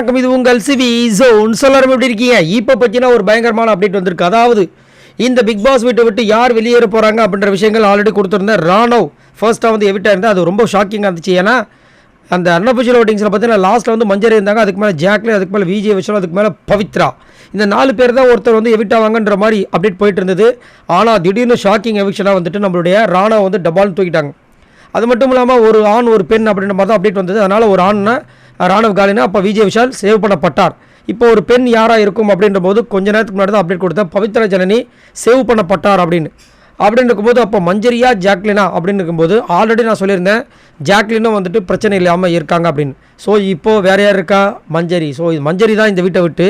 வணக்கம், இது உங்கள் சிவி ஜோன். எல்லாரும் எப்படி இருக்கீங்க? இப்போ பற்றினா ஒரு பயங்கரமான அப்டேட் வந்திருக்கு. அதாவது இந்த பிக் பாஸ் வீட்டை விட்டு யார் வெளியேற போகிறாங்க அப்படின்ற விஷயங்கள் ஆல்ரெடி கொடுத்துருந்தேன். ராணவ் ஃபர்ஸ்ட்டாக வந்து எவிட்டாக இருந்தால் அது ரொம்ப ஷாக்கிங்காக இருந்துச்சு. ஏன்னா அந்த அன்அஃபிஷியல் ஓட்டிங்ஸில் பார்த்தீங்கன்னா லாஸ்ட்டில் வந்து மஞ்சரி இருந்தாங்க, அதுக்கு மேலே ஜாக்லின், அதுக்கு மேலே விஜய் விஷயம், அதுக்கு மேலே பவித்ரா. இந்த 4 பேர் தான் ஒருத்தர் வந்து எவிட் ஆவாங்கன்ற மாதிரி அப்டேட் போயிட்டு இருந்தது. ஆனால் திடீர்னு ஷாக்கிங் எவிக்ஷனாக வந்துட்டு நம்மளுடைய ராணவ் வந்து டபால்னு தூக்கிட்டாங்க. அது மட்டும் இல்லாமல் ஒரு ஆண் ஒரு பெண் அப்படின்ற மாதிரி தான் அப்டேட் வந்தது. அதனால் ஒரு ஆண்னா ராணவ் காலினா, அப்போ விஜய் விஷால் சேவ் பண்ணப்பட்டார். இப்போ ஒரு பெண் யாராக இருக்கும் அப்படின்ற போது கொஞ்ச நேரத்துக்கு முன்னாடி தான் அப்டேட் கொடுத்தேன், பவித்ரா ஜனனி சேவ் பண்ணப்பட்டார் அப்படின்னு இருக்கும்போது அப்போ மஞ்சரியா ஜாக்லினா அப்படின்னு இருக்கும்போது ஆல்ரெடி நான் சொல்லியிருந்தேன் ஜாக்லினும் வந்துட்டு பிரச்சனை இல்லாமல் இருக்காங்க அப்படின்னு. ஸோ இப்போது வேறு யார் இருக்கா? மஞ்சரி. ஸோ மஞ்சரி தான் இந்த வீட்டை விட்டு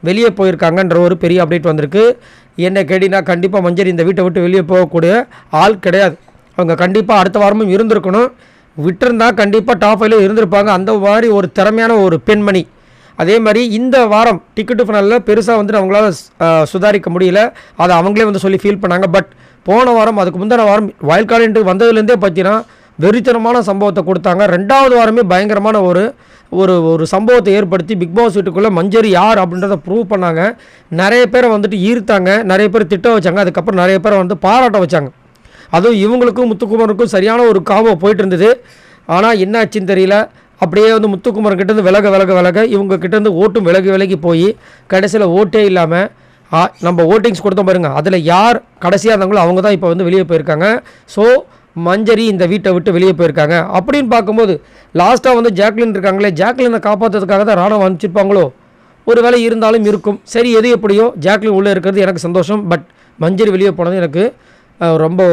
வெளியே போயிருக்காங்கன்ற ஒரு பெரிய அப்டேட் வந்திருக்கு. என்ன கேட்டினா கண்டிப்பாக மஞ்சரி இந்த வீட்டை விட்டு வெளியே போகக்கூடிய ஆள் கிடையாது. அவங்க கண்டிப்பாக அடுத்த வாரமும் இருந்திருக்கணும். விட்டிருந்தால் கண்டிப்பாக டாப் 5 இருந்திருப்பாங்க. அந்த மாதிரி ஒரு திறமையான ஒரு பெண்மணி. அதே மாதிரி இந்த வாரம் டிக்கெட்டு ஃபைனலில் பெருசாக வந்துட்டு அவங்களால சுதாரிக்க முடியல. அதை அவங்களே வந்து சொல்லி ஃபீல் பண்ணாங்க. பட் போன வாரம் அதுக்கு முந்தின வாரம் வயல் கார்டு வந்ததுலேருந்தே பார்த்தீங்கன்னா வெறித்தனமான சம்பவத்தை கொடுத்தாங்க. 2வது வாரமே பயங்கரமான ஒரு ஒரு ஒரு சம்பவத்தை ஏற்படுத்தி பிக் பாஸ் வீட்டுக்குள்ளே மஞ்சரி யார் அப்படின்றத ப்ரூவ் பண்ணாங்க. நிறைய பேரை வந்துட்டு ஈர்த்தாங்க, நிறைய பேர் திட்ட வச்சாங்க, அதுக்கப்புறம் நிறைய பேரை வந்து பாராட்ட வச்சாங்க. அதுவும் இவங்களுக்கும் முத்துக்குமருக்கும் சரியான ஒரு காவோ போயிட்டு இருந்தது. ஆனால் என்ன ஆச்சுன்னு தெரியல. அப்படியே வந்து முத்துக்குமரன் கிட்டேருந்து விலக இவங்க கிட்டேருந்து ஓட்டும் விலகி போய் கடைசியில் ஓட்டே இல்லாமல் நம்ம ஓட்டிங்ஸ் கொடுத்தோம் பாருங்கள், அதில் யார் கடைசியாக இருந்தாங்களோ அவங்க தான் இப்போ வந்து வெளியே போயிருக்காங்க. ஸோ மஞ்சரி இந்த வீட்டை விட்டு வெளியே போயிருக்காங்க. அப்படின்னு பார்க்கும்போது லாஸ்ட்டாக வந்து ஜாக்லின் இருக்காங்களே, ஜாக்லினை காப்பாற்றுறதுக்காக தான் ராணுவம் அனுப்பிச்சிருப்பாங்களோ, ஒரு வேலை இருந்தாலும் இருக்கும். சரி, எது எப்படியோ ஜாக்லின் உள்ளே இருக்கிறது எனக்கு சந்தோஷம். பட் மஞ்சரி வெளியே போனது எனக்கு ரொம்ப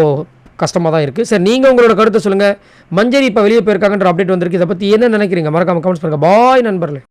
கஷ்டமாக தான் இருக்குது. சரி, நீங்கள் உங்களோட கருத்தை சொல்லுங்கள். மஞ்சரி இப்போ வெளியே போயிருக்காங்கன்ற அப்டேட் வந்திருக்கு. இதை பற்றி என்ன நினைக்கிறீங்க? மறக்காமல் கமெண்ட்ஸ் பண்ணுங்கள். பாய் நண்பர்களே.